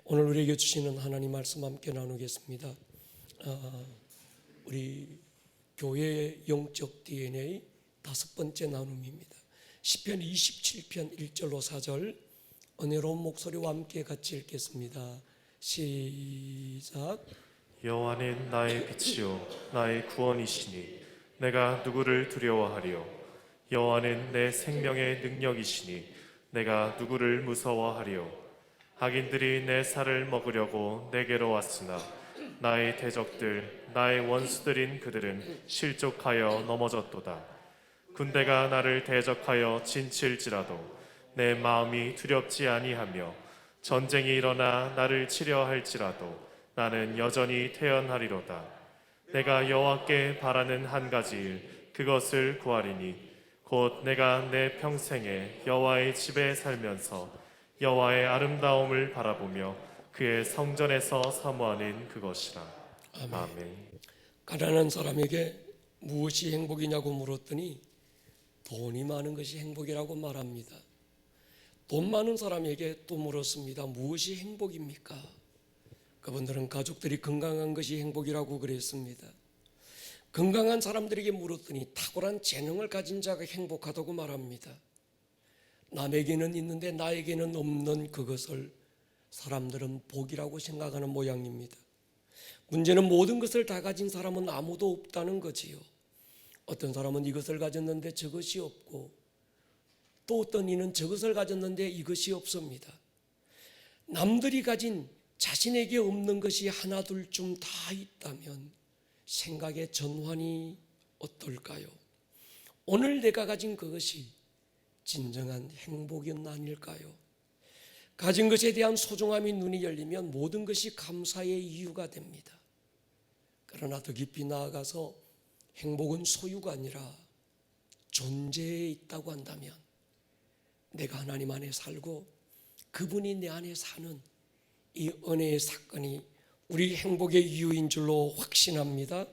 오늘 우리에게 주시는 하나님 말씀 함께 나누겠습니다. 우리 교회의 영적 DNA 다섯 번째 나눔입니다. 시편 27편 1절로 4절 은혜로운 목소리와 함께 같이 읽겠습니다. 시작. 여호와는 나의 빛이요 나의 구원이시니 내가 누구를 두려워하리요. 여호와는 내 생명의 능력이시니 내가 누구를 무서워하리요. 악인들이 내 살을 먹으려고 내게로 왔으나 나의 대적들 나의 원수들인 그들은 실족하여 넘어졌도다. 군대가 나를 대적하여 진칠지라도 내 마음이 두렵지 아니하며 전쟁이 일어나 나를 치려 할지라도 나는 여전히 태연하리로다. 내가 여호와께 바라는 한 가지 일 그것을 구하리니 곧 내가 내 평생에 여호와의 집에 살면서 여호와의 아름다움을 바라보며 그의 성전에서 사모하는 그것이라. 아멘. 가난한 사람에게 무엇이 행복이냐고 물었더니 돈이 많은 것이 행복이라고 말합니다. 돈 많은 사람에게 또 물었습니다. 무엇이 행복입니까? 그분들은 가족들이 건강한 것이 행복이라고 그랬습니다. 건강한 사람들에게 물었더니 탁월한 재능을 가진 자가 행복하다고 말합니다. 남에게는 있는데 나에게는 없는 그것을 사람들은 복이라고 생각하는 모양입니다. 문제는 모든 것을 다 가진 사람은 아무도 없다는 거지요. 어떤 사람은 이것을 가졌는데 저것이 없고 또 어떤 이는 저것을 가졌는데 이것이 없습니다. 남들이 가진 자신에게 없는 것이 하나 둘쯤 다 있다면 생각의 전환이 어떨까요? 오늘 내가 가진 그것이 진정한 행복은 아닐까요? 가진 것에 대한 소중함이 눈이 열리면 모든 것이 감사의 이유가 됩니다. 그러나 더 깊이 나아가서 행복은 소유가 아니라 존재에 있다고 한다면 내가 하나님 안에 살고 그분이 내 안에 사는 이 은혜의 사건이 우리 행복의 이유인 줄로 확신합니다.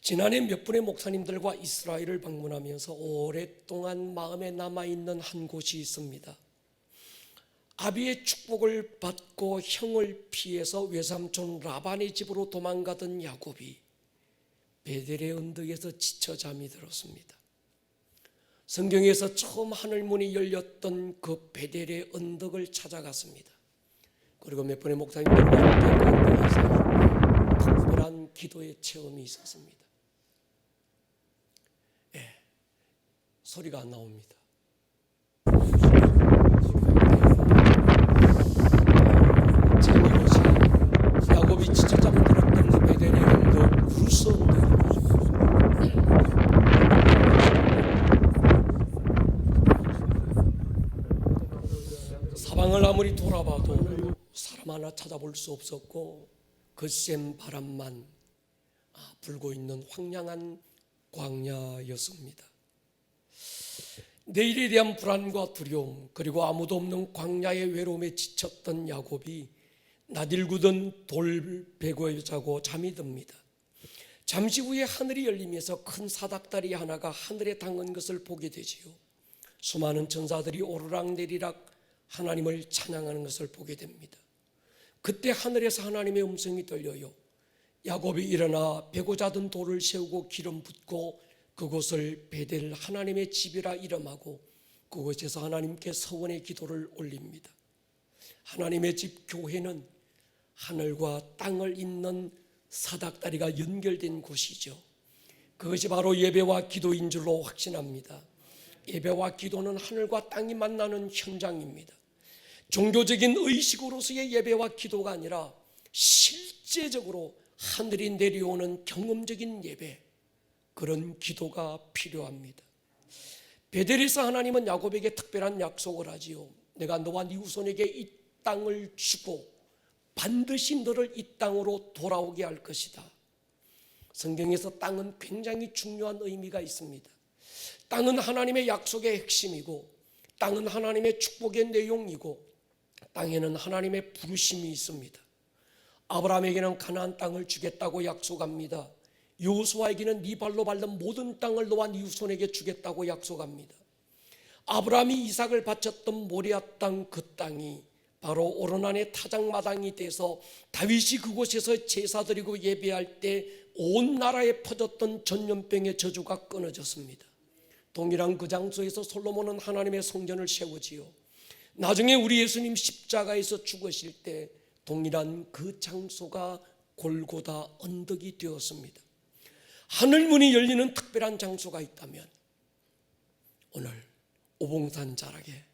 지난해 몇 분의 목사님들과 이스라엘을 방문하면서 오랫동안 마음에 남아있는 한 곳이 있습니다. 아비의 축복을 받고 형을 피해서 외삼촌 라반의 집으로 도망가던 야곱이 베델의 언덕에서 지쳐 잠이 들었습니다. 성경에서 처음 하늘문이 열렸던 그 베델의 언덕을 찾아갔습니다. 그리고 몇 분의 목사님들과 함께 그 언덕에서 특별한 기도의 체험이 있었습니다. 소리가 안 나옵니다. 제목이 야곱이 지쳐 잠들었던 그 베델의 언덕 루스 언덕입니다. 사방을 아무리 돌아봐도 사람 하나 찾아볼 수 없었고 거센 바람만 불고 있는 황량한 광야였습니다. 내일에 대한 불안과 두려움 그리고 아무도 없는 광야의 외로움에 지쳤던 야곱이 나들구던 돌베개에 자고 잠이 듭니다. 잠시 후에 하늘이 열리면서 큰 사닥다리 하나가 하늘에 닿은 것을 보게 되지요. 수많은 천사들이 오르락내리락 하나님을 찬양하는 것을 보게 됩니다. 그때 하늘에서 하나님의 음성이 들려요. 야곱이 일어나 베고 자던 돌을 세우고 기름 붓고 그곳을 베델 하나님의 집이라 이름하고 그곳에서 하나님께 서원의 기도를 올립니다. 하나님의 집 교회는 하늘과 땅을 잇는 사닥다리가 연결된 곳이죠. 그것이 바로 예배와 기도인 줄로 확신합니다. 예배와 기도는 하늘과 땅이 만나는 현장입니다. 종교적인 의식으로서의 예배와 기도가 아니라 실제적으로 하늘이 내려오는 경험적인 예배, 그런 기도가 필요합니다. 베델에서 하나님은 야곱에게 특별한 약속을 하지요. 내가 너와 네 후손에게 이 땅을 주고 반드시 너를 이 땅으로 돌아오게 할 것이다. 성경에서 땅은 굉장히 중요한 의미가 있습니다. 땅은 하나님의 약속의 핵심이고 땅은 하나님의 축복의 내용이고 땅에는 하나님의 부르심이 있습니다. 아브라함에게는 가나안 땅을 주겠다고 약속합니다. 여호수아에게는 네 발로 밟는 모든 땅을 너와 네 후손에게 주겠다고 약속합니다. 아브라함이 이삭을 바쳤던 모리아 땅 그 땅이 바로 오르난의 타작마당이 돼서 다윗이 그곳에서 제사드리고 예배할 때 온 나라에 퍼졌던 전염병의 저주가 끊어졌습니다. 동일한 그 장소에서 솔로몬은 하나님의 성전을 세우지요. 나중에 우리 예수님 십자가에서 죽으실 때 동일한 그 장소가 골고다 언덕이 되었습니다. 하늘문이 열리는 특별한 장소가 있다면 오늘 오봉산 자락에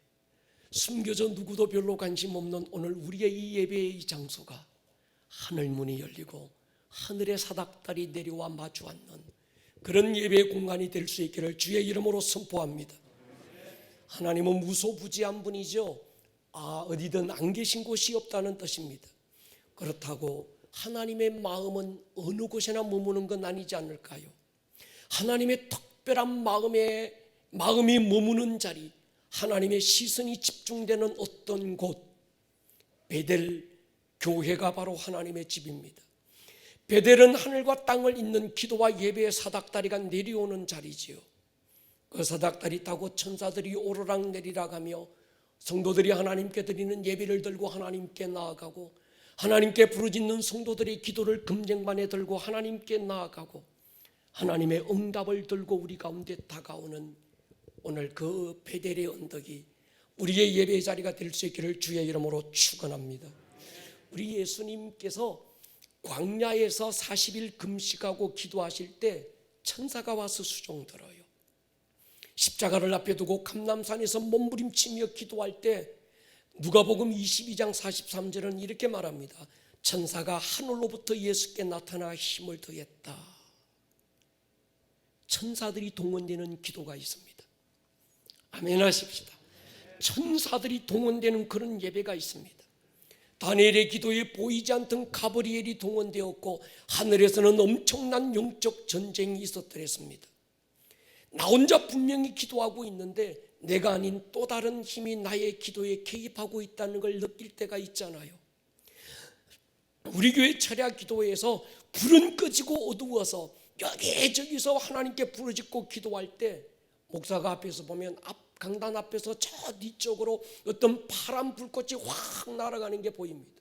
숨겨져 누구도 별로 관심 없는 오늘 우리의 이 예배의 이 장소가 하늘문이 열리고 하늘의 사닥달이 내려와 마주 앉는 그런 예배의 공간이 될 수 있기를 주의 이름으로 선포합니다. 하나님은 무소부지한 분이죠. 어디든 안 계신 곳이 없다는 뜻입니다. 그렇다고 하나님의 마음은 어느 곳에나 머무는 건 아니지 않을까요? 하나님의 특별한 마음이 머무는 자리, 하나님의 시선이 집중되는 어떤 곳, 베델 교회가 바로 하나님의 집입니다. 베델은 하늘과 땅을 잇는 기도와 예배의 사닥다리가 내려오는 자리지요. 그 사닥다리 타고 천사들이 오르락 내리락 하며 성도들이 하나님께 드리는 예배를 들고 하나님께 나아가고, 하나님께 부르짖는 성도들의 기도를 금쟁반에 들고 하나님께 나아가고, 하나님의 응답을 들고 우리 가운데 다가오는 오늘 그 베델의 언덕이 우리의 예배 자리가 될 수 있기를 주의 이름으로 축원합니다. 우리 예수님께서 광야에서 40일 금식하고 기도하실 때 천사가 와서 수종 들어요. 십자가를 앞에 두고 감람산에서 몸부림치며 기도할 때 누가복음 22장 43절은 이렇게 말합니다. 천사가 하늘로부터 예수께 나타나 힘을 더했다. 천사들이 동원되는 기도가 있습니다. 아멘 하십시다. 천사들이 동원되는 그런 예배가 있습니다. 다니엘의 기도에 보이지 않던 가브리엘이 동원되었고 하늘에서는 엄청난 영적 전쟁이 있었더랬습니다. 나 혼자 분명히 기도하고 있는데 내가 아닌 또 다른 힘이 나의 기도에 개입하고 있다는 걸 느낄 때가 있잖아요. 우리 교회 철야 기도회에서 불은 꺼지고 어두워서 여기저기서 하나님께 부르짖고 기도할 때 목사가 앞에서 보면 강단 앞에서 저 뒤쪽으로 어떤 파란 불꽃이 확 날아가는 게 보입니다.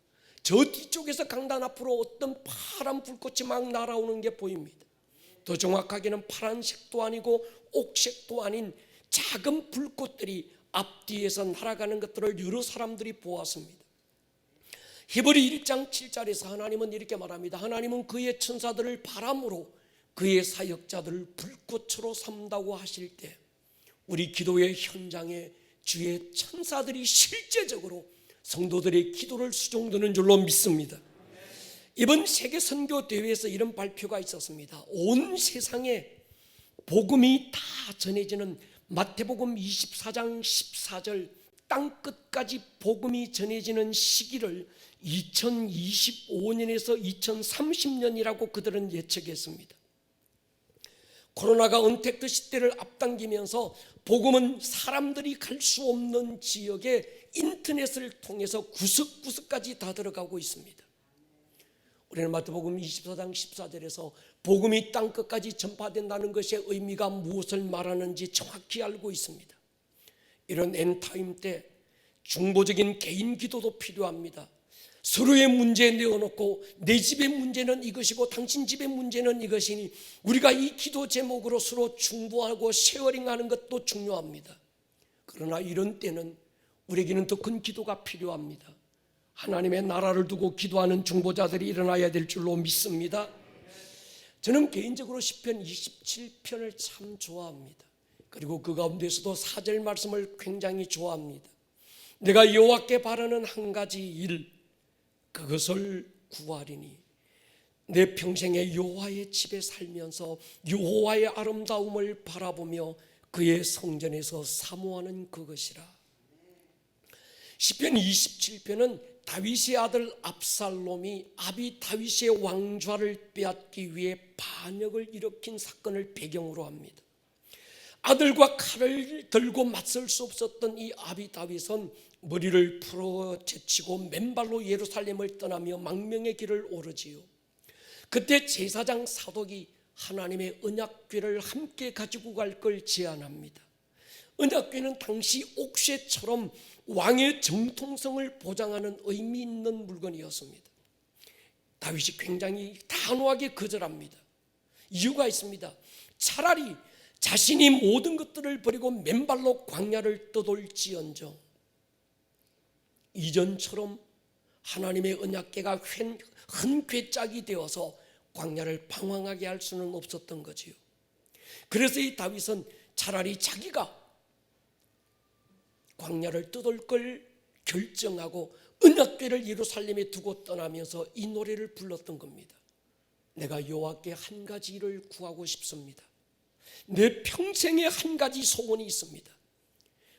저 뒤쪽에서 강단 앞으로 어떤 파란 불꽃이 막 날아오는 게 보입니다. 더 정확하게는 파란색도 아니고 옥색도 아닌 작은 불꽃들이 앞뒤에서 날아가는 것들을 여러 사람들이 보았습니다. 히브리 1장 7절에서 하나님은 이렇게 말합니다. 하나님은 그의 천사들을 바람으로 그의 사역자들을 불꽃으로 삼다고 하실 때 우리 기도의 현장에 주의 천사들이 실제적으로 성도들의 기도를 수종드는 줄로 믿습니다. 이번 세계 선교 대회에서 이런 발표가 있었습니다. 온 세상에 복음이 다 전해지는 마태복음 24장 14절 땅끝까지 복음이 전해지는 시기를 2025년에서 2030년이라고 그들은 예측했습니다. 코로나가 언택트 시대를 앞당기면서 복음은 사람들이 갈 수 없는 지역에 인터넷을 통해서 구석구석까지 다 들어가고 있습니다. 우리는 마태복음 24장 14절에서 복음이 땅끝까지 전파된다는 것의 의미가 무엇을 말하는지 정확히 알고 있습니다. 이런 엔타임 때 중보적인 개인 기도도 필요합니다. 서로의 문제 내어놓고 내 집의 문제는 이것이고 당신 집의 문제는 이것이니 우리가 이 기도 제목으로 서로 중보하고 쉐어링하는 것도 중요합니다. 그러나 이런 때는 우리에게는 더 큰 기도가 필요합니다. 하나님의 나라를 두고 기도하는 중보자들이 일어나야 될 줄로 믿습니다. 저는 개인적으로 시편 27편을 참 좋아합니다. 그리고 그 가운데서도 4절 말씀을 굉장히 좋아합니다. 내가 여호와께 바라는 한 가지 일, 그것을 구하리니 내 평생에 여호와의 집에 살면서 여호와의 아름다움을 바라보며 그의 성전에서 사모하는 그것이라. 시편 27편은 다윗의 아들 압살롬이 아비 다윗의 왕좌를 빼앗기 위해 반역을 일으킨 사건을 배경으로 합니다. 아들과 칼을 들고 맞설 수 없었던 이 아비 다윗은 머리를 풀어 제치고 맨발로 예루살렘을 떠나며 망명의 길을 오르지요. 그때 제사장 사독이 하나님의 언약궤를 함께 가지고 갈 걸 제안합니다. 언약궤는 당시 옥새처럼 왕의 정통성을 보장하는 의미 있는 물건이었습니다. 다윗이 굉장히 단호하게 거절합니다. 이유가 있습니다. 차라리 자신이 모든 것들을 버리고 맨발로 광야를 떠돌지언정 이전처럼 하나님의 언약궤가 큰 궤짝이 되어서 광야를 방황하게 할 수는 없었던 거지요. 그래서 이 다윗은 차라리 자기가 광야를 떠돌 걸 결정하고 언약궤를 예루살렘에 두고 떠나면서 이 노래를 불렀던 겁니다. 내가 여호와께 한 가지 일을 구하고 싶습니다. 내 평생에 한 가지 소원이 있습니다.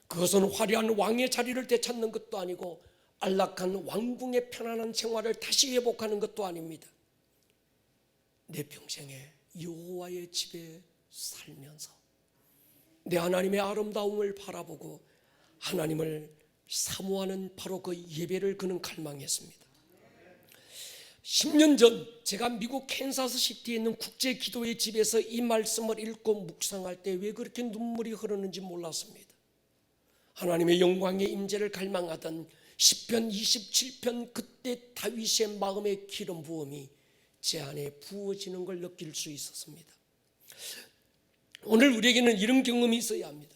그것은 화려한 왕의 자리를 되찾는 것도 아니고 안락한 왕궁의 편안한 생활을 다시 회복하는 것도 아닙니다. 내 평생에 여호와의 집에 살면서 내 하나님의 아름다움을 바라보고 하나님을 사모하는 바로 그 예배를 그는 갈망했습니다. 10년 전 제가 미국 캔사스 시티에 있는 국제기도회 집에서 이 말씀을 읽고 묵상할 때 왜 그렇게 눈물이 흐르는지 몰랐습니다. 하나님의 영광의 임재를 갈망하던 시편 27편 그때 다윗의 마음의 기름 부음이 제 안에 부어지는 걸 느낄 수 있었습니다. 오늘 우리에게는 이런 경험이 있어야 합니다.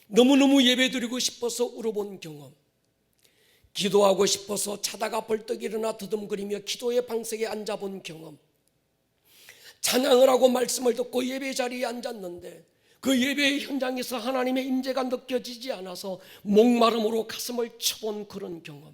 너무너무 예배드리고 싶어서 울어본 경험, 기도하고 싶어서 자다가 벌떡 일어나 더듬거리며 기도의 방석에 앉아본 경험, 찬양을 하고 말씀을 듣고 예배 자리에 앉았는데 그 예배의 현장에서 하나님의 임재가 느껴지지 않아서 목마름으로 가슴을 쳐본 그런 경험,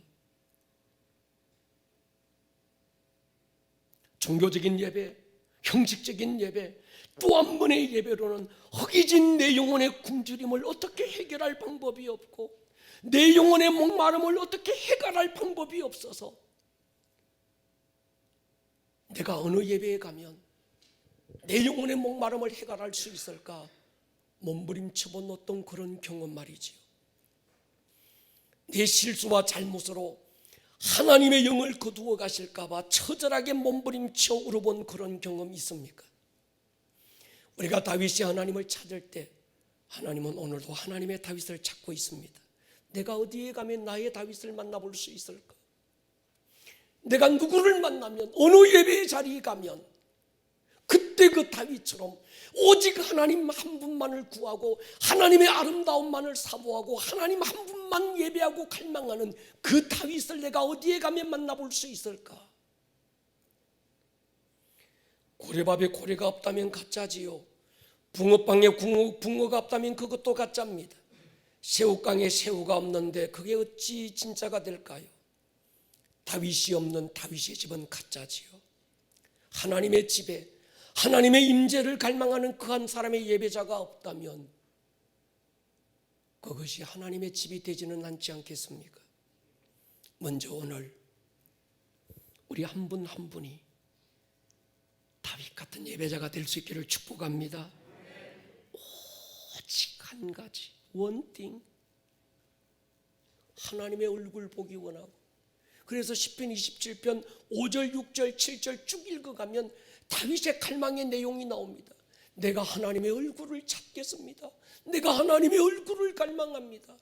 종교적인 예배, 형식적인 예배, 또 한 번의 예배로는 허기진 내 영혼의 굶주림을 어떻게 해결할 방법이 없고 내 영혼의 목마름을 어떻게 해결할 방법이 없어서 내가 어느 예배에 가면 내 영혼의 목마름을 해결할 수 있을까 몸부림쳐본 어떤 그런 경험 말이지요. 내 실수와 잘못으로 하나님의 영을 거두어 가실까 봐 처절하게 몸부림쳐 울어본 그런 경험이 있습니까? 우리가 다윗이 하나님을 찾을 때 하나님은 오늘도 하나님의 다윗을 찾고 있습니다. 내가 어디에 가면 나의 다윗을 만나볼 수 있을까? 내가 누구를 만나면 어느 예배의 자리에 가면 그때 그 다윗처럼 오직 하나님 한 분만을 구하고 하나님의 아름다움만을 사모하고 하나님 한 분만 예배하고 갈망하는 그 다윗을 내가 어디에 가면 만나볼 수 있을까? 고래밥에 고래가 없다면 가짜지요. 붕어빵에 붕어가 없다면 그것도 가짜입니다. 새우깡에 새우가 없는데 그게 어찌 진짜가 될까요? 다윗이 없는 다윗의 집은 가짜지요. 하나님의 집에 하나님의 임재를 갈망하는 그 한 사람의 예배자가 없다면 그것이 하나님의 집이 되지는 않지 않겠습니까? 먼저 오늘 우리 한 분 한 분이 다윗 같은 예배자가 될 수 있기를 축복합니다. 오직 한 가지, 원띵, 하나님의 얼굴 보기 원하고. 그래서 시편 27편 5절, 6절, 7절 쭉 읽어가면 다윗의 갈망의 내용이 나옵니다. 내가 하나님의 얼굴을 찾겠습니다. 내가 하나님의 얼굴을 갈망합니다.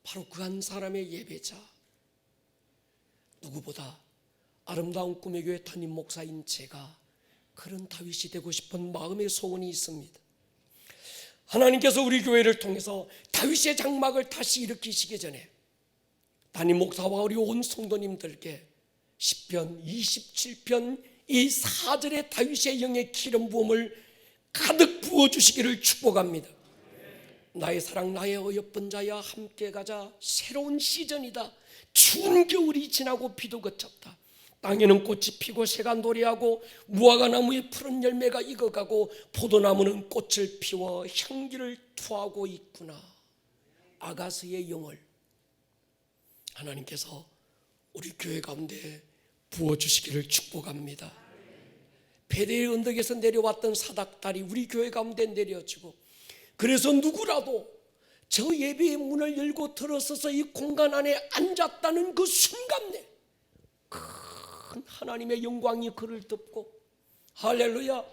바로 그 한 사람의 예배자, 누구보다 아름다운 꿈의 교회 담임 목사인 제가 그런 다윗이 되고 싶은 마음의 소원이 있습니다. 하나님께서 우리 교회를 통해서 다윗의 장막을 다시 일으키시기 전에 담임 목사와 우리 온 성도님들께 시편 27편 이 4절의 다윗의 영의 기름 부음을 가득 부어주시기를 축복합니다. 나의 사랑 나의 어여쁜 자야 함께 가자. 새로운 시즌이다. 추운 겨울이 지나고 비도 그쳤다. 땅에는 꽃이 피고 새가 노래하고 무화과 나무에 푸른 열매가 익어가고 포도나무는 꽃을 피워 향기를 투하고 있구나. 아가스의 영을 하나님께서 우리 교회 가운데 부어주시기를 축복합니다. 베델의 언덕에서 내려왔던 사닥달이 우리 교회 가운데 내려지고, 그래서 누구라도 저 예배의 문을 열고 들어서서 이 공간 안에 앉았다는 그 순간에 큰 하나님의 영광이 그를 덮고, 할렐루야,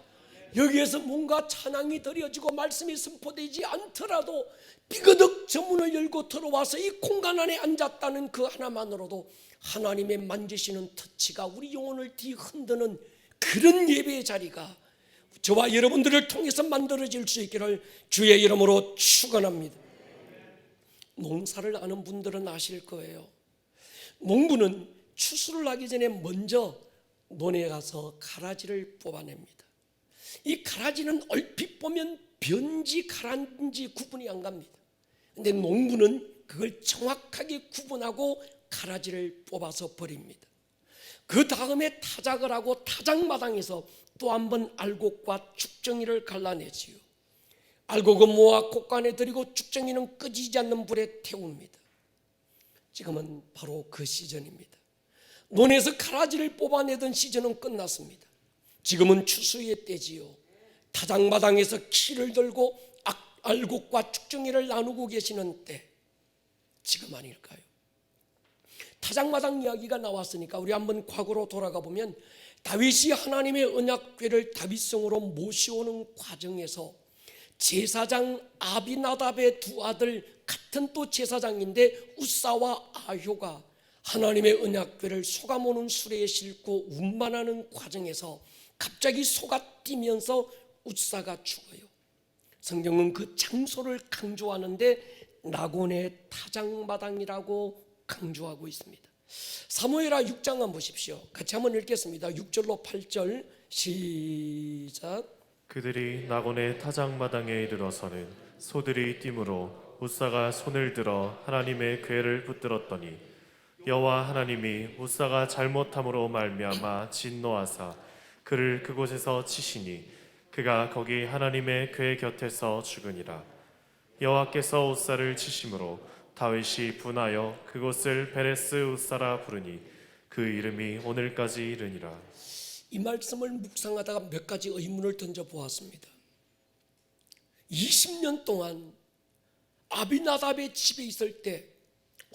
여기에서 뭔가 찬양이 드려지고 말씀이 선포되지 않더라도 삐그덕 저문을 열고 들어와서 이 공간 안에 앉았다는 그 하나만으로도 하나님의 만지시는 터치가 우리 영혼을 뒤흔드는 그런 예배의 자리가 저와 여러분들을 통해서 만들어질 수 있기를 주의 이름으로 축원합니다. 농사를 아는 분들은 아실 거예요. 농부는 추수를 하기 전에 먼저 논에 가서 가라지를 뽑아냅니다. 이 가라지는 얼핏 보면 변지 가라지 구분이 안 갑니다. 근데 농부는 그걸 정확하게 구분하고 가라지를 뽑아서 버립니다. 그 다음에 타작을 하고 타작마당에서 또 한 번 알곡과 죽정이를 갈라내지요. 알곡은 모아 곡간에 들이고 죽정이는 끄지지 않는 불에 태웁니다. 지금은 바로 그 시즌입니다. 논에서 가라지를 뽑아내던 시즌은 끝났습니다. 지금은 추수의 때지요. 타작마당에서 키를 들고 알곡과 죽정이를 나누고 계시는 때, 지금 아닐까요? 타작마당 이야기가 나왔으니까 우리 한번 과거로 돌아가 보면 다윗이 하나님의 언약궤를 다윗성으로 모셔오는 과정에서 제사장 아비나답의 두 아들, 같은 또 제사장인데 웃사와 아효가 하나님의 언약궤를 쏘가모는 수레에 싣고 운반하는 과정에서 갑자기 소가 뛰면서 웃사가 죽어요. 성경은 그 장소를 강조하는데 나곤의 타작마당이라고 강조하고 있습니다. 사무엘하 6장 한번 보십시오. 같이 한번 읽겠습니다. 6절로 8절 시작. 그들이 나곤의 타작마당에 이르러서는 소들이 뛰므로 웃사가 손을 들어 하나님의 궤를 붙들었더니 여호와 하나님이 웃사가 잘못함으로 말미암아 진노하사 그를 그곳에서 치시니 그가 거기 하나님의 궤 곁에서 죽으니라. 여호와께서 웃사를 치심으로 다윗이 분하여 그곳을 베레스 웃사라 부르니 그 이름이 오늘까지 이르니라. 이 말씀을 묵상하다가 몇 가지 의문을 던져보았습니다. 20년 동안 아비나답의 집에 있을 때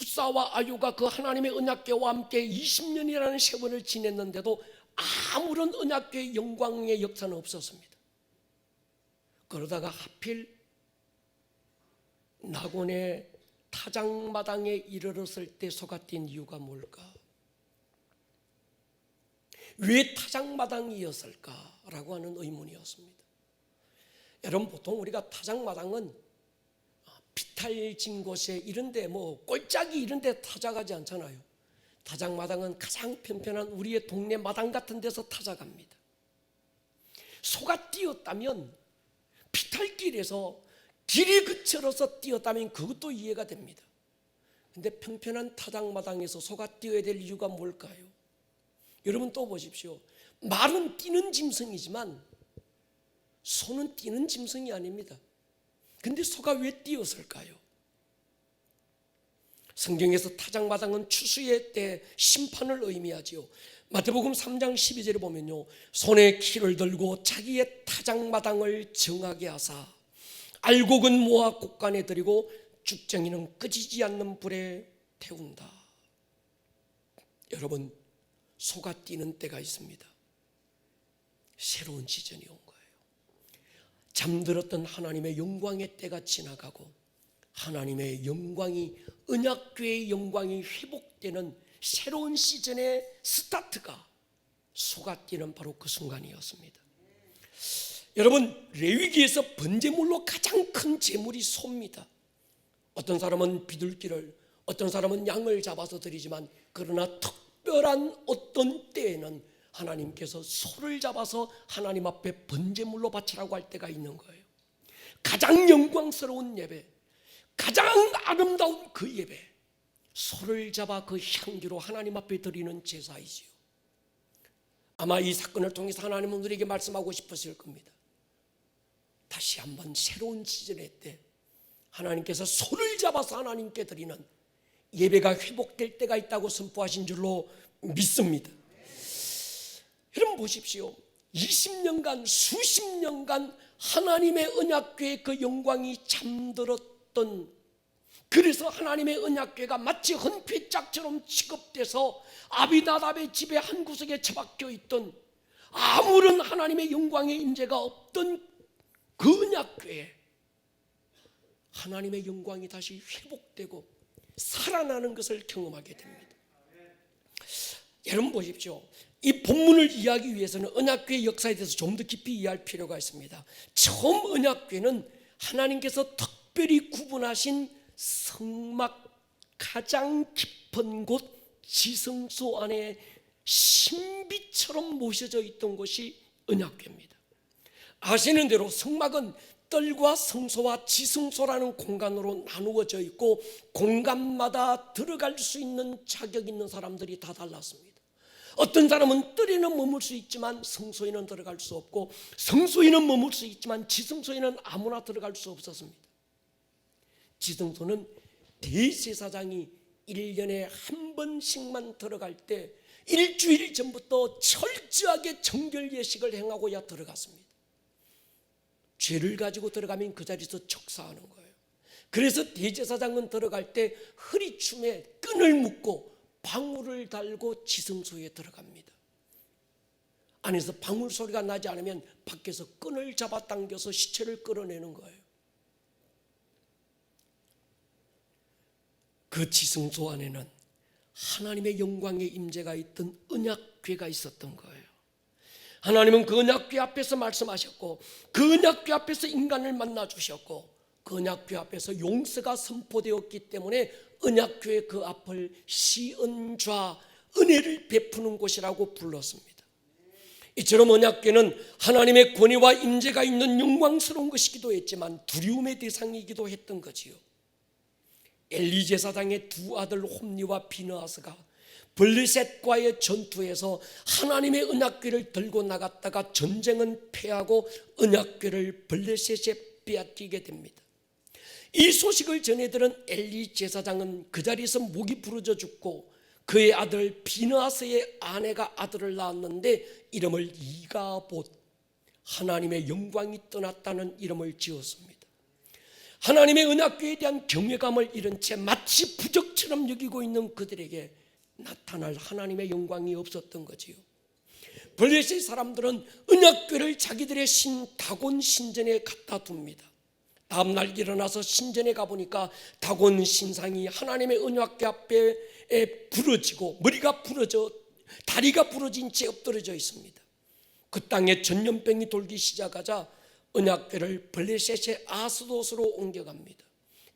웃사와 아요가 그 하나님의 언약궤와 함께 20년이라는 세월을 지냈는데도 아무런 언약궤의 영광의 역사는 없었습니다. 그러다가 하필 나곤의 타작마당에 이르렀을 때 소가 뛴 이유가 뭘까? 왜 타작마당이었을까라고 하는 의문이었습니다. 여러분, 보통 우리가 타작마당은 비탈진 곳에 이런데 꼴짝이 이런데 타작하지 않잖아요. 타작마당은 가장 편편한 우리의 동네 마당 같은 데서 타작합니다. 소가 뛰었다면 비탈길에서 길이 그쳐서 뛰었다면 그것도 이해가 됩니다. 근데 평편한 타작마당에서 소가 뛰어야 될 이유가 뭘까요? 여러분 또 보십시오. 말은 뛰는 짐승이지만 소는 뛰는 짐승이 아닙니다. 근데 소가 왜 뛰었을까요? 성경에서 타작마당은 추수의 때 심판을 의미하지요. 마태복음 3장 12절에 보면요, 손에 키를 들고 자기의 타작마당을 정하게 하사 알곡은 모아 곡간에 들이고 죽정이는 끄지지 않는 불에 태운다. 여러분, 소가 뛰는 때가 있습니다. 새로운 시즌이 온 거예요. 잠들었던 하나님의 영광의 때가 지나가고 하나님의 영광이, 언약궤의 영광이 회복되는 새로운 시즌의 스타트가 소가 뛰는 바로 그 순간이었습니다. 여러분, 레위기에서 번제물로 가장 큰 제물이 소입니다. 어떤 사람은 비둘기를, 어떤 사람은 양을 잡아서 드리지만, 그러나 특별한 어떤 때에는 하나님께서 소를 잡아서 하나님 앞에 번제물로 바치라고 할 때가 있는 거예요. 가장 영광스러운 예배, 가장 아름다운 그 예배, 소를 잡아 그 향기로 하나님 앞에 드리는 제사이지요. 아마 이 사건을 통해서 하나님은 우리에게 말씀하고 싶으실 겁니다. 다시 한번 새로운 시즌의 때 하나님께서 소를 잡아서 하나님께 드리는 예배가 회복될 때가 있다고 선포하신 줄로 믿습니다. 여러분 보십시오. 20년간, 수십 년간 하나님의 언약궤의 그 영광이 잠들었던, 그래서 하나님의 언약궤가 마치 헌폐짝처럼 취급돼서 아비나답의 집의 한 구석에 처박혀 있던, 아무런 하나님의 영광의 임재가 없던 그 언약궤에 하나님의 영광이 다시 회복되고 살아나는 것을 경험하게 됩니다. 여러분 보십시오. 이 본문을 이해하기 위해서는 언약궤의 역사에 대해서 좀 더 깊이 이해할 필요가 있습니다. 처음 언약궤는 하나님께서 특별히 구분하신 성막 가장 깊은 곳 지성소 안에 신비처럼 모셔져 있던 곳이 언약궤입니다. 아시는 대로 성막은 뜰과 성소와 지성소라는 공간으로 나누어져 있고 공간마다 들어갈 수 있는 자격 있는 사람들이 다 달랐습니다. 어떤 사람은 뜰에는 머물 수 있지만 성소에는 들어갈 수 없고, 성소에는 머물 수 있지만 지성소에는 아무나 들어갈 수 없었습니다. 지성소는 대제사장이 1년에 한 번씩만 들어갈 때 일주일 전부터 철저하게 정결 예식을 행하고야 들어갔습니다. 죄를 가지고 들어가면 그 자리에서 척사하는 거예요. 그래서 대제사장은 들어갈 때 허리춤에 끈을 묶고 방울을 달고 지성소에 들어갑니다. 안에서 방울 소리가 나지 않으면 밖에서 끈을 잡아당겨서 시체를 끌어내는 거예요. 그 지성소 안에는 하나님의 영광의 임재가 있던 언약궤가 있었던 거예요. 하나님은 그 언약궤 앞에서 말씀하셨고, 그 언약궤 앞에서 인간을 만나 주셨고, 그 언약궤 앞에서 용서가 선포되었기 때문에 언약궤의 그 앞을 시은좌 은혜를 베푸는 곳이라고 불렀습니다. 이처럼 언약궤는 하나님의 권위와 임재가 있는 영광스러운 것이기도 했지만 두려움의 대상이기도 했던 거지요. 엘리 제사장의 두 아들 홈니와 비느하스가 블레셋과의 전투에서 하나님의 언약궤를 들고 나갔다가 전쟁은 패하고 언약궤를 블레셋에 빼앗기게 됩니다. 이 소식을 전해들은 엘리 제사장은 그 자리에서 목이 부러져 죽고, 그의 아들 비느하스의 아내가 아들을 낳았는데 이름을 이가봇, 하나님의 영광이 떠났다는 이름을 지었습니다. 하나님의 언약궤에 대한 경외감을 잃은 채 마치 부적처럼 여기고 있는 그들에게 나타날 하나님의 영광이 없었던 거지요. 블레셋 사람들은 언약궤를 자기들의 신 다곤 신전에 갖다 둡니다. 다음날 일어나서 신전에 가보니까 다곤 신상이 하나님의 언약궤 앞에 부러지고 머리가 부러져 다리가 부러진 채 엎드러져 있습니다. 그 땅에 전염병이 돌기 시작하자 언약궤를 블레셋의 아스돗으로 옮겨갑니다.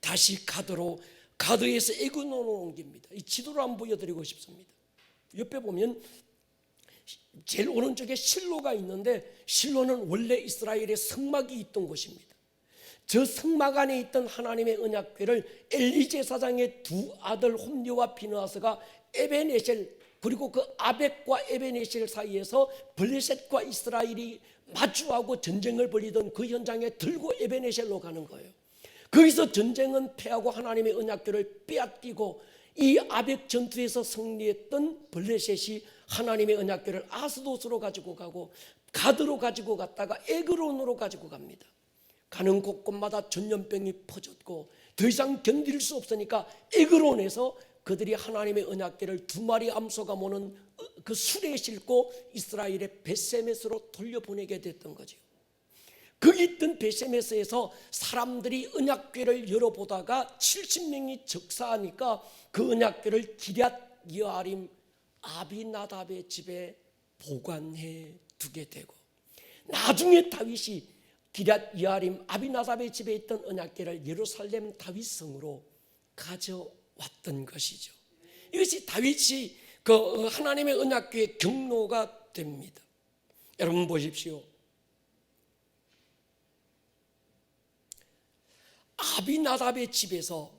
다시 가드에서 에그론으로 옮깁니다. 이 지도를 한번 보여드리고 싶습니다. 옆에 보면 제일 오른쪽에 실로가 있는데, 실로는 원래 이스라엘의 성막이 있던 곳입니다. 저 성막 안에 있던 하나님의 언약궤를 엘리 제사장의 두 아들 홈니와 비느하스가 에벤에셀, 그리고 그 아벡과 에벤에셀 사이에서 블레셋과 이스라엘이 마주하고 전쟁을 벌이던 그 현장에 들고 에벤에셀로 가는 거예요. 거기서 전쟁은 패하고 하나님의 언약궤를 빼앗기고, 이 아벡 전투에서 승리했던 블레셋이 하나님의 언약궤를 아스돗으로 가지고 가고, 가드로 가지고 갔다가 에그론으로 가지고 갑니다. 가는 곳곳마다 전염병이 퍼졌고 더 이상 견딜 수 없으니까 에그론에서 그들이 하나님의 언약궤를 두 마리 암소가 모는 그 수레에 싣고 이스라엘의 벳세메스로 돌려보내게 됐던 거죠. 거기 있던 벳세메스에서 사람들이 언약궤를 열어보다가 70명이 적사하니까 그 언약궤를 기럇 여아림 아비나답의 집에 보관해 두게 되고, 나중에 다윗이 기럇 여아림 아비나답의 집에 있던 언약궤를 예루살렘 다윗성으로 가져왔던 것이죠. 이것이 다윗이 그 하나님의 언약궤의 경로가 됩니다. 여러분 보십시오. 아비나답의 집에서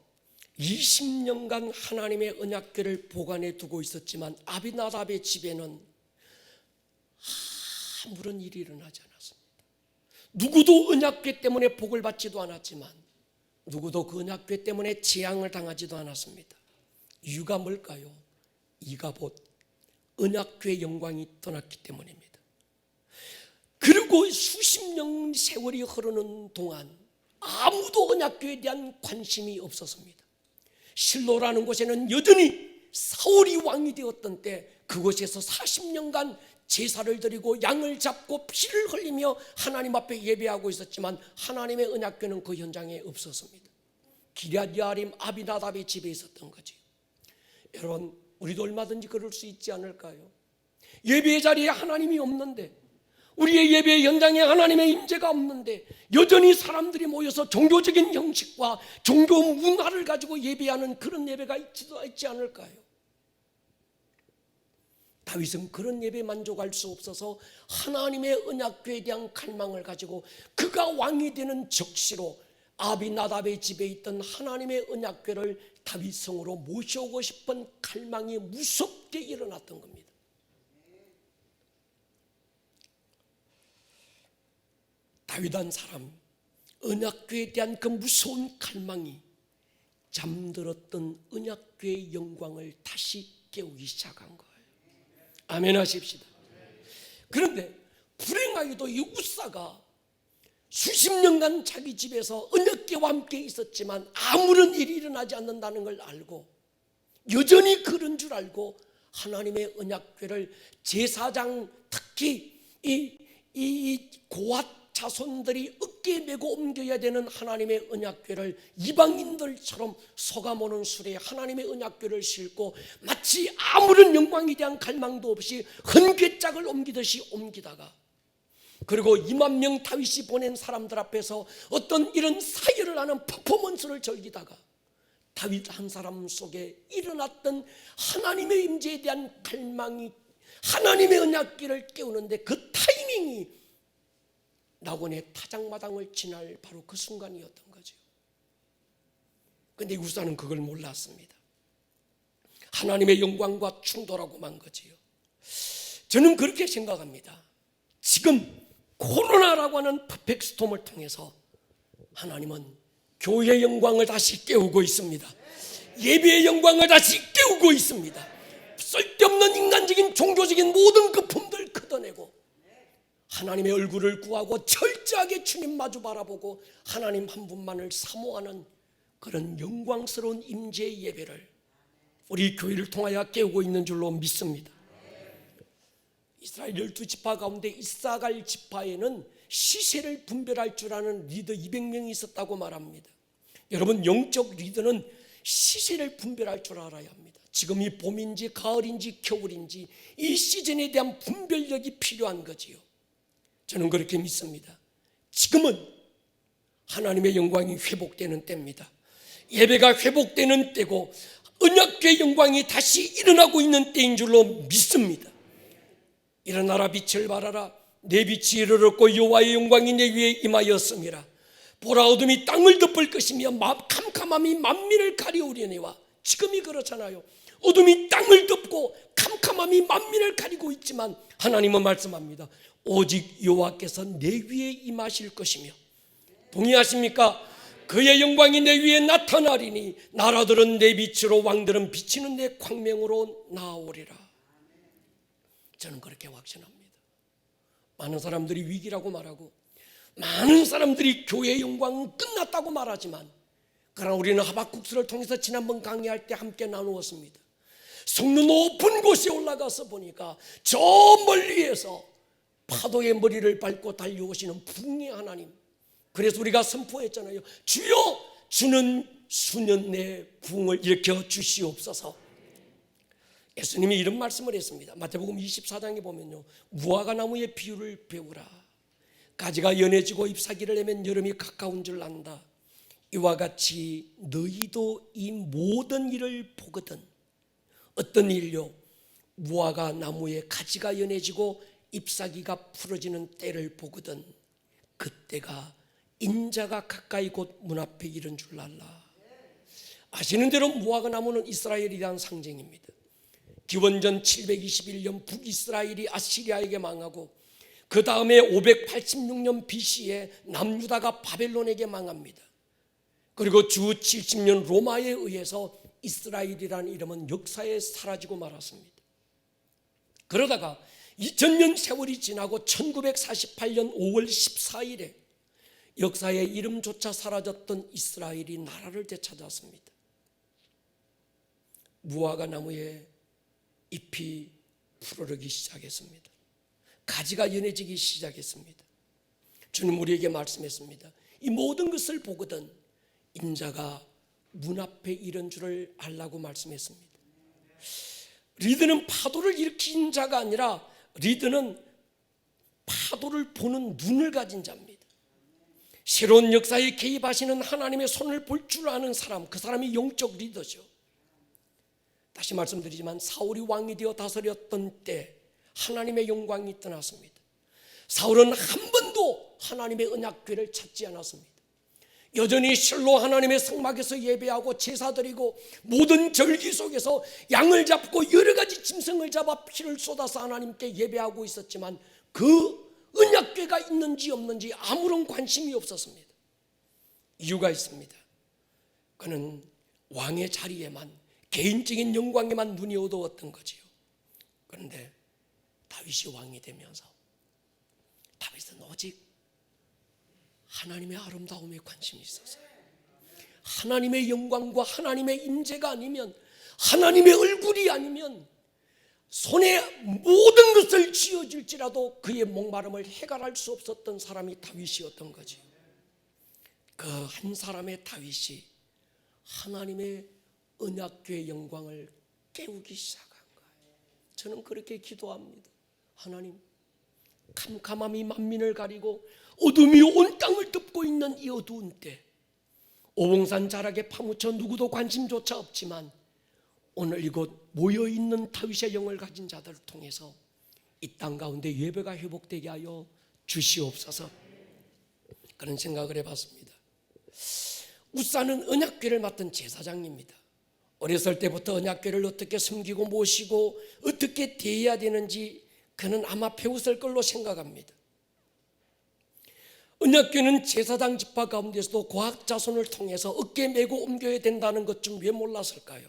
20년간 하나님의 언약궤를 보관해 두고 있었지만 아비나답의 집에는 아무런 일이 일어나지 않았습니다. 누구도 언약궤 때문에 복을 받지도 않았지만 누구도 그 언약궤 때문에 재앙을 당하지도 않았습니다. 이유가 뭘까요? 이가봇, 언약궤의 영광이 떠났기 때문입니다. 그리고 수십 년 세월이 흐르는 동안 아무도 언약궤에 대한 관심이 없었습니다. 실로라는 곳에는 여전히 사울이 왕이 되었던 때 그곳에서 40년간 제사를 드리고 양을 잡고 피를 흘리며 하나님 앞에 예배하고 있었지만 하나님의 언약궤는 그 현장에 없었습니다. 기럇 여아림 아비나답의 집에 있었던 거지. 여러분, 우리도 얼마든지 그럴 수 있지 않을까요? 예배의 자리에 하나님이 없는데, 우리의 예배 현장에 하나님의 임재가 없는데 여전히 사람들이 모여서 종교적인 형식과 종교 문화를 가지고 예배하는 그런 예배가 있지 않을까요? 다윗은 그런 예배에 만족할 수 없어서 하나님의 언약궤에 대한 갈망을 가지고 그가 왕이 되는 적시로 아비나답의 집에 있던 하나님의 언약궤를 다윗 성으로 모셔오고 싶은 갈망이 무섭게 일어났던 겁니다. 다윗 한 사람, 언약궤에 대한 그 무서운 갈망이 잠들었던 언약궤의 영광을 다시 깨우기 시작한 거예요. 아멘 하십시다. 그런데 불행하게도 이 우사가 수십 년간 자기 집에서 언약궤와 함께 있었지만 아무런 일이 일어나지 않는다는 걸 알고, 여전히 그런 줄 알고 하나님의 언약궤를 제사장, 특히 이 고앗 자손들이 어깨에 메고 옮겨야 되는 하나님의 언약궤를 이방인들처럼 소가모는 술에 하나님의 언약궤를 싣고 마치 아무런 영광에 대한 갈망도 없이 헌궤짝을 옮기듯이 옮기다가, 그리고 2만 명 다윗이 보낸 사람들 앞에서 어떤 이런 사열을 하는 퍼포먼스를 즐기다가 다윗 한 사람 속에 일어났던 하나님의 임재에 대한 갈망이 하나님의 언약궤를 깨우는데 그 타이밍이 나곤의 타작마당을 지날 바로 그 순간이었던 거죠. 그런데 우사는 그걸 몰랐습니다. 하나님의 영광과 충돌하고 만 거지요. 저는 그렇게 생각합니다. 지금 코로나라고 하는 퍼펙트 스톰을 통해서 하나님은 교회의 영광을 다시 깨우고 있습니다. 예배의 영광을 다시 깨우고 있습니다. 쓸데없는 인간적인 종교적인 모든 거품들 걷어내고 하나님의 얼굴을 구하고 철저하게 주님 마주 바라보고 하나님 한 분만을 사모하는 그런 영광스러운 임재의 예배를 우리 교회를 통하여 깨우고 있는 줄로 믿습니다. 이스라엘 12지파 가운데 이사갈 지파에는 시세를 분별할 줄 아는 리더 200명이 있었다고 말합니다. 여러분, 영적 리더는 시세를 분별할 줄 알아야 합니다. 지금이 봄인지 가을인지 겨울인지 이 시즌에 대한 분별력이 필요한 거지요. 저는 그렇게 믿습니다. 지금은 하나님의 영광이 회복되는 때입니다. 예배가 회복되는 때고 언약궤의 영광이 다시 일어나고 있는 때인 줄로 믿습니다. 일어나라, 빛을 발하라. 내 빛이 이르렀고 여호와의 영광이 내 위에 임하였음이라. 보라, 어둠이 땅을 덮을 것이며 캄캄함이 만민을 가리우려니와. 지금이 그렇잖아요. 어둠이 땅을 덮고 캄캄함이 만민을 가리고 있지만 하나님은 말씀합니다. 오직 여호와께서 내 위에 임하실 것이며, 동의하십니까? 그의 영광이 내 위에 나타나리니 나라들은 내 빛으로 왕들은 비치는 내 광명으로 나아오리라. 저는 그렇게 확신합니다. 많은 사람들이 위기라고 말하고 많은 사람들이 교회의 영광은 끝났다고 말하지만, 그러나 우리는 하박국서를 통해서 지난번 강의할 때 함께 나누었습니다. 성루 높은 곳에 올라가서 보니까 저 멀리에서 파도의 머리를 밟고 달려오시는 부흥의 하나님. 그래서 우리가 선포했잖아요. 주여, 주는 수년 내에 부흥을 일으켜 주시옵소서. 예수님이 이런 말씀을 했습니다. 마태복음 24장에 보면요, 무화과 나무의 비유를 배우라. 가지가 연해지고 잎사귀를 내면 여름이 가까운 줄 안다. 이와 같이 너희도 이 모든 일을 보거든. 어떤 일요? 무화과 나무의 가지가 연해지고 잎사귀가 풀어지는 때를 보거든. 그때가 인자가 가까이 곧 문 앞에 이른 줄 알라. 아시는 대로 무화과 나무는 이스라엘에 대한 상징입니다. 기원전 721년 북이스라엘이 아시리아에게 망하고 그 다음에 586년 BC에 남유다가 바벨론에게 망합니다. 그리고 주 70년 로마에 의해서 이스라엘이라는 이름은 역사에 사라지고 말았습니다. 그러다가 2000년 세월이 지나고 1948년 5월 14일에 역사의 이름조차 사라졌던 이스라엘이 나라를 되찾았습니다. 무화과 나무에 잎이 푸르르기 시작했습니다. 가지가 연해지기 시작했습니다. 주님 우리에게 말씀했습니다. 이 모든 것을 보거든 인자가 문 앞에 이런 줄을 알라고 말씀했습니다. 리더는 파도를 일으킨 자가 아니라 리더는 파도를 보는 눈을 가진 자입니다. 새로운 역사에 개입하시는 하나님의 손을 볼 줄 아는 사람, 그 사람이 영적 리더죠. 다시 말씀드리지만 사울이 왕이 되어 다스렸던 때 하나님의 영광이 떠났습니다. 사울은 한 번도 하나님의 언약궤를 찾지 않았습니다. 여전히 실로 하나님의 성막에서 예배하고 제사 드리고 모든 절기 속에서 양을 잡고 여러 가지 짐승을 잡아 피를 쏟아서 하나님께 예배하고 있었지만 그 언약궤가 있는지 없는지 아무런 관심이 없었습니다. 이유가 있습니다. 그는 왕의 자리에만, 개인적인 영광에만 눈이 어두웠던 거지요. 그런데 다윗이 왕이 되면서 다윗은 오직 하나님의 아름다움에 관심이 있었어요. 하나님의 영광과 하나님의 임재가 아니면, 하나님의 얼굴이 아니면 손에 모든 것을 쥐어줄지라도 그의 목마름을 해결할 수 없었던 사람이 다윗이었던 거지. 그 한 사람의 다윗이 하나님의 언약궤의 영광을 깨우기 시작한 거예요. 저는 그렇게 기도합니다. 하나님, 캄캄함이 만민을 가리고 어둠이 온 땅을 덮고 있는 이 어두운 때, 오봉산 자락에 파묻혀 누구도 관심조차 없지만 오늘 이곳 모여있는 다윗의 영을 가진 자들을 통해서 이 땅 가운데 예배가 회복되게 하여 주시옵소서. 그런 생각을 해봤습니다. 우사는 언약궤를 맡은 제사장입니다. 어렸을 때부터 언약궤를 어떻게 섬기고 모시고 어떻게 대해야 되는지 그는 아마 배웠을 걸로 생각합니다. 언약궤는 제사장 지파 가운데서도 고학 자손을 통해서 어깨에 메고 옮겨야 된다는 것 좀 왜 몰랐을까요?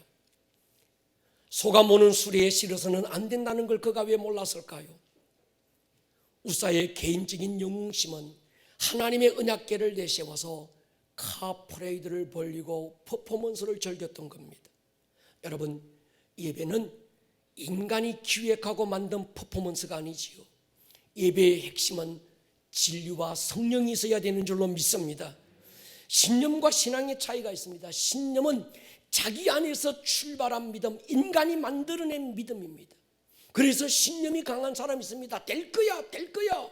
소가 모는 수레에 실어서는 안 된다는 걸 그가 왜 몰랐을까요? 우사의 개인적인 영웅심은 하나님의 언약궤를 내세워서 카프레이드를 벌리고 퍼포먼스를 즐겼던 겁니다. 여러분, 예배는 인간이 기획하고 만든 퍼포먼스가 아니지요. 예배의 핵심은 진리와 성령이 있어야 되는 줄로 믿습니다. 신념과 신앙의 차이가 있습니다. 신념은 자기 안에서 출발한 믿음, 인간이 만들어낸 믿음입니다. 그래서 신념이 강한 사람이 있습니다. 될 거야, 될 거야.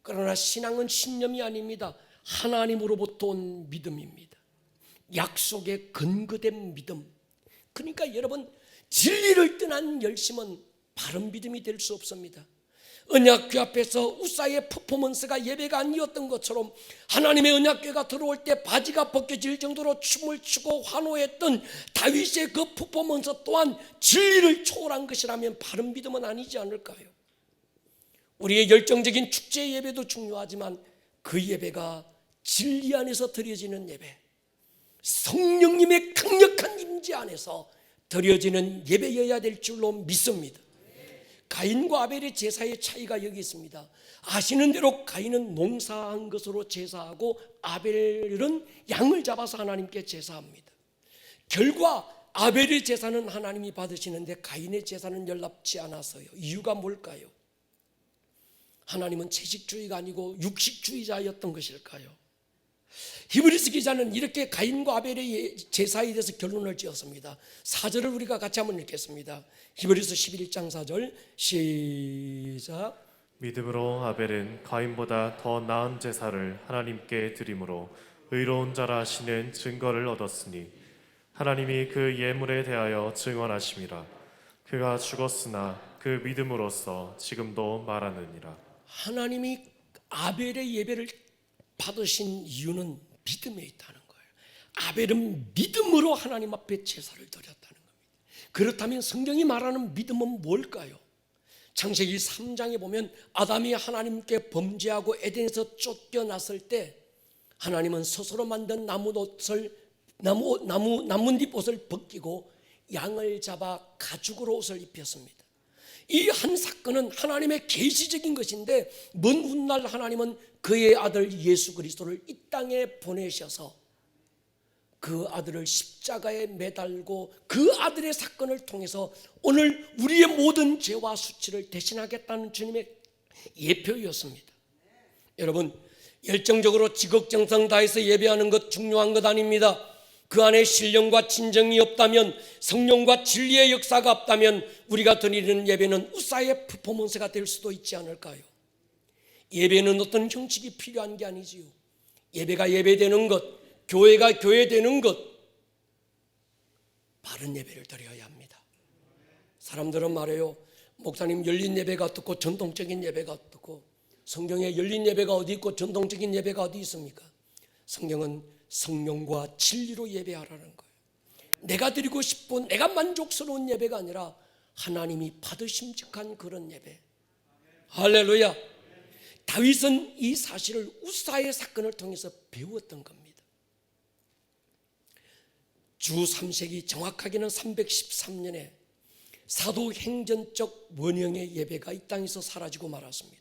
그러나 신앙은 신념이 아닙니다. 하나님으로부터 온 믿음입니다. 약속에 근거된 믿음. 그러니까 여러분, 진리를 떠난 열심은 바른 믿음이 될 수 없습니다. 언약궤 앞에서 우사의 퍼포먼스가 예배가 아니었던 것처럼 하나님의 언약궤가 들어올 때 바지가 벗겨질 정도로 춤을 추고 환호했던 다윗의 그 퍼포먼스 또한 진리를 초월한 것이라면 바른 믿음은 아니지 않을까요? 우리의 열정적인 축제 예배도 중요하지만 그 예배가 진리 안에서 드려지는 예배, 성령님의 강력한 임재 안에서 드려지는 예배여야 될 줄로 믿습니다. 가인과 아벨의 제사의 차이가 여기 있습니다. 아시는 대로 가인은 농사한 것으로 제사하고 아벨은 양을 잡아서 하나님께 제사합니다. 결과 아벨의 제사는 하나님이 받으시는데 가인의 제사는 연락지 않았어요. 이유가 뭘까요? 하나님은 채식주의가 아니고 육식주의자였던 것일까요? 히브리서 기자는 이렇게 가인과 아벨의 제사에 대해서 결론을 지었습니다. 4절을 우리가 같이 한번 읽겠습니다. 히브리서 11장 4절 시작. 믿음으로 아벨은 가인보다 더 나은 제사를 하나님께 드림으로 의로운 자라 하시는 증거를 얻었으니 하나님이 그 예물에 대하여 증언하심이라. 그가 죽었으나 그 믿음으로써 지금도 말하느니라. 하나님이 아벨의 예배를 받으신 이유는 믿음에 있다는 거예요. 아벨은 믿음으로 하나님 앞에 제사를 드렸다는 겁니다. 그렇다면 성경이 말하는 믿음은 뭘까요? 창세기 3장에 보면 아담이 하나님께 범죄하고 에덴에서 쫓겨났을 때 하나님은 스스로 만든 나뭇잎 옷을 벗기고 양을 잡아 가죽으로 옷을 입혔습니다. 이 한 사건은 하나님의 계시적인 것인데 먼 훗날 하나님은 그의 아들 예수 그리스도를 이 땅에 보내셔서 그 아들을 십자가에 매달고 그 아들의 사건을 통해서 오늘 우리의 모든 죄와 수치를 대신하겠다는 주님의 예표였습니다. 여러분, 열정적으로 지극정성 다해서 예배하는 것 중요한 것 아닙니다. 그 안에 신령과 진정이 없다면, 성령과 진리의 역사가 없다면 우리가 드리는 예배는 우사의 퍼포먼스가 될 수도 있지 않을까요? 예배는 어떤 형식이 필요한 게 아니지요. 예배가 예배되는 것, 교회가 교회되는 것, 바른 예배를 드려야 합니다. 사람들은 말해요. 목사님, 열린 예배가 어떻고 전통적인 예배가 어떻고, 성경에 열린 예배가 어디 있고 전통적인 예배가 어디 있습니까? 성경은 성령과 진리로 예배하라는 거예요. 내가 드리고 싶은, 내가 만족스러운 예배가 아니라 하나님이 받으심직한 그런 예배. 할렐루야. 다윗은 이 사실을 우사의 사건을 통해서 배웠던 겁니다. 주 3세기, 정확하게는 313년에 사도행전적 원형의 예배가 이 땅에서 사라지고 말았습니다.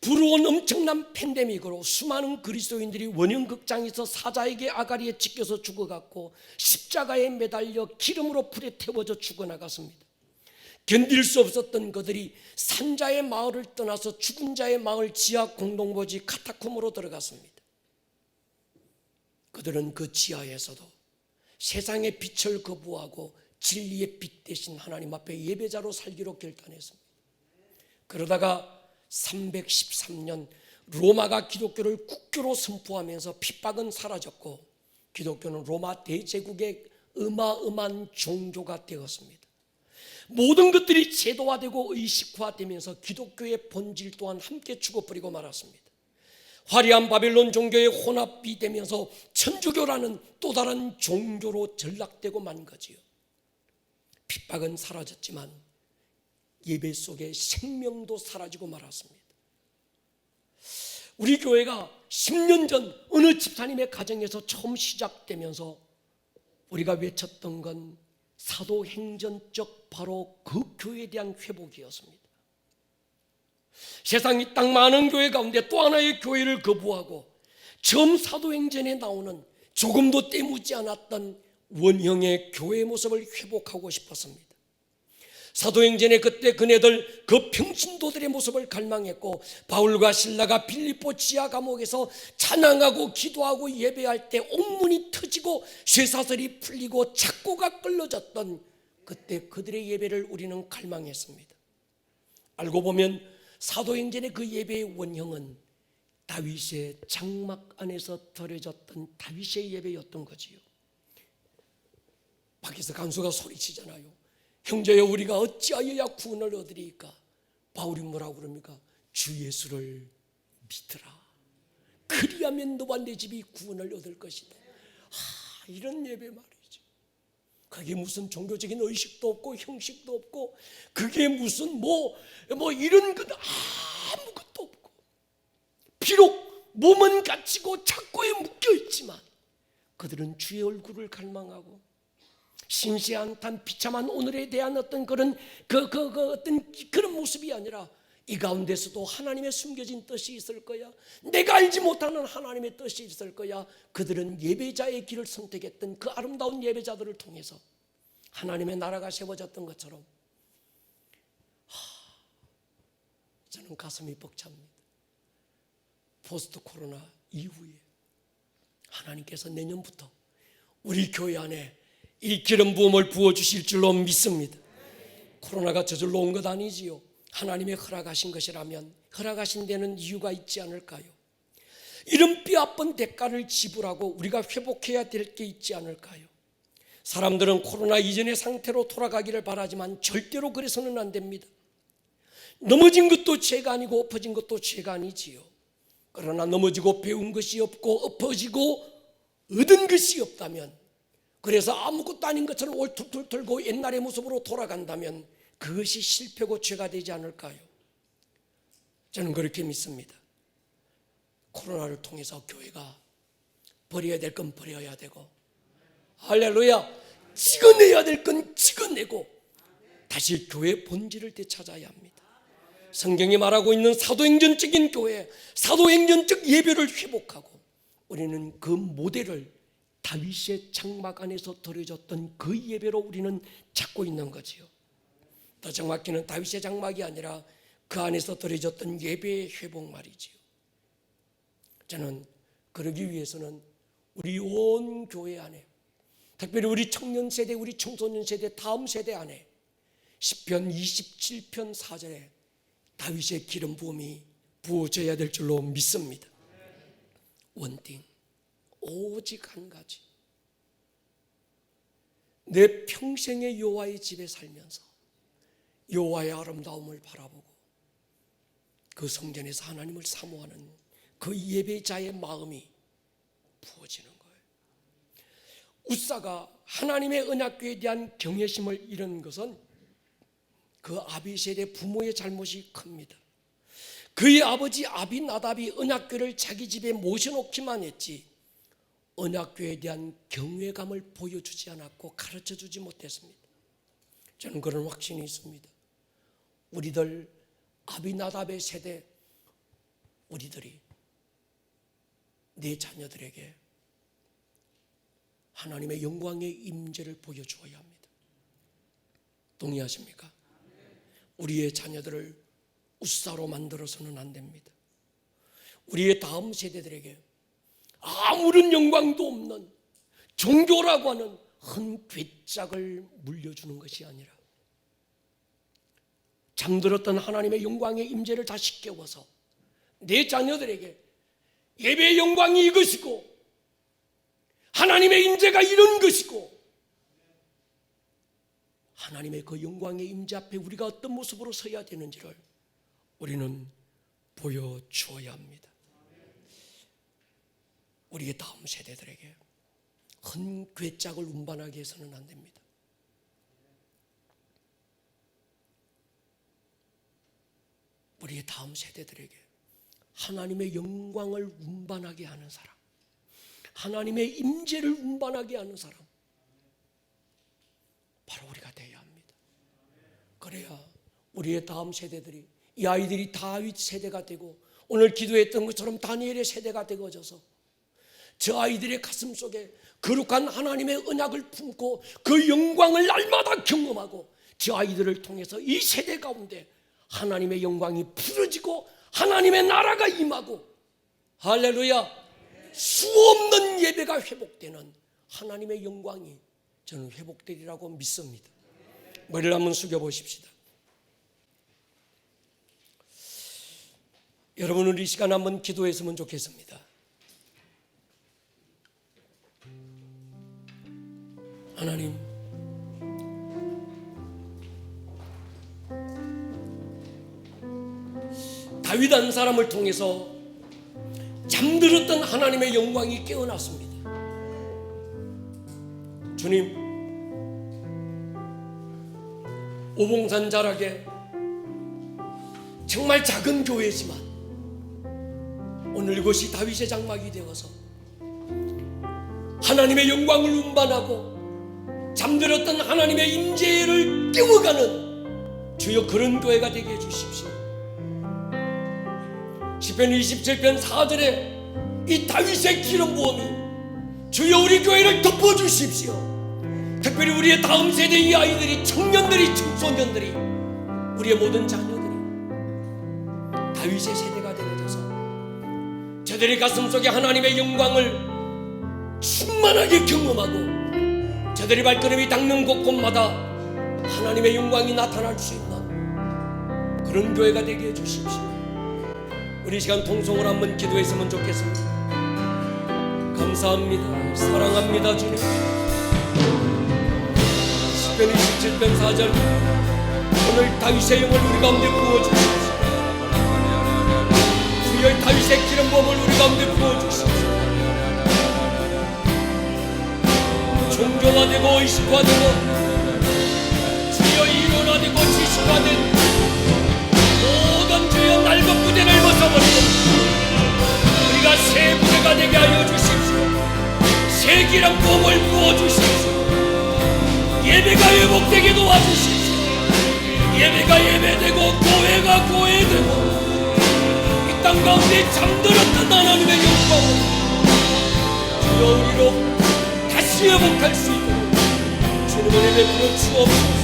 불어온 엄청난 팬데믹으로 수많은 그리스도인들이 원형극장에서 사자에게 아가리에 찢겨서 죽어갔고 십자가에 매달려 기름으로 불에 태워져 죽어나갔습니다. 견딜 수 없었던 그들이 산자의 마을을 떠나서 죽은 자의 마을 지하 공동묘지 카타콤으로 들어갔습니다. 그들은 그 지하에서도 세상의 빛을 거부하고 진리의 빛 대신 하나님 앞에 예배자로 살기로 결단했습니다. 그러다가 313년 로마가 기독교를 국교로 선포하면서 핍박은 사라졌고 기독교는 로마 대제국의 어마어마한 종교가 되었습니다. 모든 것들이 제도화되고 의식화되면서 기독교의 본질 또한 함께 죽어버리고 말았습니다. 화려한 바벨론 종교의 혼합이 되면서 천주교라는 또 다른 종교로 전락되고 만 거지요. 핍박은 사라졌지만 예배 속에 생명도 사라지고 말았습니다. 우리 교회가 10년 전 어느 집사님의 가정에서 처음 시작되면서 우리가 외쳤던 건 사도행전적 바로 그 교회에 대한 회복이었습니다. 세상이 딱 많은 교회 가운데 또 하나의 교회를 거부하고 처음 사도행전에 나오는 조금도 때묻지 않았던 원형의 교회의 모습을 회복하고 싶었습니다. 사도행전에 그때 그네들 그 평신도들의 모습을 갈망했고 바울과 실라가 빌립보 지하 감옥에서 찬양하고 기도하고 예배할 때 옥문이 터지고 쇠사슬이 풀리고 착고가 끌어졌던 그때 그들의 예배를 우리는 갈망했습니다. 알고 보면 사도행전의 그 예배의 원형은 다윗의 장막 안에서 드려졌던 다윗의 예배였던 거지요. 밖에서 간수가 소리치잖아요. 형제여, 우리가 어찌하여야 구원을 얻으리까? 바울이 뭐라고 그럽니까? 주 예수를 믿으라. 그리하면 너와 내 집이 구원을 얻을 것이다. 이런 예배 말이죠. 그게 무슨 종교적인 의식도 없고 형식도 없고 그게 무슨 뭐 이런 것 아무것도 없고 비록 몸은 갇히고 착고에 묶여 있지만 그들은 주의 얼굴을 갈망하고 신세한탄 비참한 오늘에 대한 어떤 그런 어떤 그런 모습이 아니라 이 가운데서도 하나님의 숨겨진 뜻이 있을 거야. 내가 알지 못하는 하나님의 뜻이 있을 거야. 그들은 예배자의 길을 선택했던 그 아름다운 예배자들을 통해서 하나님의 나라가 세워졌던 것처럼 저는 가슴이 벅찹니다. 포스트 코로나 이후에 하나님께서 내년부터 우리 교회 안에 이 기름 부음을 부어주실 줄로 믿습니다. 코로나가 저절로 온 것 아니지요. 하나님의 허락하신 것이라면 허락하신 데는 이유가 있지 않을까요? 이런 뼈아픈 대가를 지불하고 우리가 회복해야 될 게 있지 않을까요? 사람들은 코로나 이전의 상태로 돌아가기를 바라지만 절대로 그래서는 안 됩니다. 넘어진 것도 죄가 아니고 엎어진 것도 죄가 아니지요. 그러나 넘어지고 배운 것이 없고 엎어지고 얻은 것이 없다면, 그래서 아무것도 아닌 것처럼 얼툴툴 털고 옛날의 모습으로 돌아간다면 그것이 실패고 죄가 되지 않을까요? 저는 그렇게 믿습니다. 코로나를 통해서 교회가 버려야 될 건 버려야 되고, 할렐루야, 찍어내야 될 건 찍어내고 다시 교회의 본질을 되찾아야 합니다. 성경이 말하고 있는 사도행전적인 교회, 사도행전적 예배를 회복하고 우리는 그 모델을 다윗의 장막 안에서 드려졌던 그 예배로 우리는 찾고 있는 거지요. 더 정확히는 다윗의 장막이 아니라 그 안에서 드려졌던 예배의 회복 말이지요. 저는 그러기 위해서는 우리 온 교회 안에 특별히 우리 청년 세대, 우리 청소년 세대, 다음 세대 안에 시편 27편 4절에 다윗의 기름 부음이 부어져야 될 줄로 믿습니다. 원띵, 오직 한 가지. 내 평생의 여호와의 집에 살면서 여호와의 아름다움을 바라보고 그 성전에서 하나님을 사모하는 그 예배자의 마음이 부어지는 거예요. 웃사가 하나님의 언약궤에 대한 경외심을 잃은 것은 그 아비세대 부모의 잘못이 큽니다. 그의 아버지 아비나답이 언약궤를 자기 집에 모셔놓기만 했지 언약궤에 대한 경외감을 보여주지 않았고 가르쳐주지 못했습니다. 저는 그런 확신이 있습니다. 우리들 아비나답의 세대, 우리들이 내 자녀들에게 하나님의 영광의 임재를 보여주어야 합니다. 동의하십니까? 우리의 자녀들을 웃사로 만들어서는 안 됩니다. 우리의 다음 세대들에게 아무런 영광도 없는 종교라고 하는 한 괴짝을 물려주는 것이 아니라 잠들었던 하나님의 영광의 임재를 다시 깨워서 내 자녀들에게 예배의 영광이 이것이고 하나님의 임재가 이런 것이고 하나님의 그 영광의 임재 앞에 우리가 어떤 모습으로 서야 되는지를 우리는 보여주어야 합니다. 우리의 다음 세대들에게 큰 괴짝을 운반하게 해서는 안 됩니다. 우리의 다음 세대들에게 하나님의 영광을 운반하게 하는 사람, 하나님의 임재를 운반하게 하는 사람, 바로 우리가 되어야 합니다. 그래야 우리의 다음 세대들이, 이 아이들이 다윗 세대가 되고 오늘 기도했던 것처럼 다니엘의 세대가 되어져서 저 아이들의 가슴 속에 거룩한 하나님의 언약을 품고 그 영광을 날마다 경험하고 저 아이들을 통해서 이 세대 가운데 하나님의 영광이 부러지고 하나님의 나라가 임하고 할렐루야, 수없는 예배가 회복되는 하나님의 영광이 저는 회복되리라고 믿습니다. 머리를 한번 숙여보십시다. 여러분은 이 시간 한번 기도했으면 좋겠습니다. 하나님, 다윗 한 사람을 통해서 잠들었던 하나님의 영광이 깨어났습니다. 주님, 오봉산 자락에 정말 작은 교회지만 오늘 이것이 다윗의 장막이 되어서 하나님의 영광을 운반하고 잠들었던 하나님의 임재를 깨워가는 주여 그런 교회가 되게 해주십시오. 시편 27편 4절에 이 다윗의 기름 부음이 주여 우리 교회를 덮어주십시오. 특별히 우리의 다음 세대 이 아이들이, 청년들이, 청소년들이, 우리의 모든 자녀들이 다윗의 세대가 되어져서 저들의 가슴 속에 하나님의 영광을 충만하게 경험하고 저들의 발걸음이 닿는 곳곳마다 하나님의 영광이 나타날 수 있는 그런 교회가 되게 해주십시오. 우리 시간 통성을 한번 기도했으면 좋겠습니다. 감사합니다. 사랑합니다. 주님. 시편 27편 4절 오늘 다윗의 영을 우리 가운데 부어주십시오. 주여 다윗의 기름 부음을 우리 가운데 부어주십시오. 종교화되고 의식화되고 주여 이론화되고 지식화된 모든 주여 낡은 부대를 벗어버리고 우리가 새 부대가 되게 하여 주십시오. 새 기름 부음을 부어주십시오. 예배가 회복되게 도와주십시오. 예배가 예배되고 교회가 교회되고 이 땅 가운데 잠들었던 하나님의 영광을 주여 우리로 다시 회복할 수 있도록 주님을 예배 부르 주옵소서.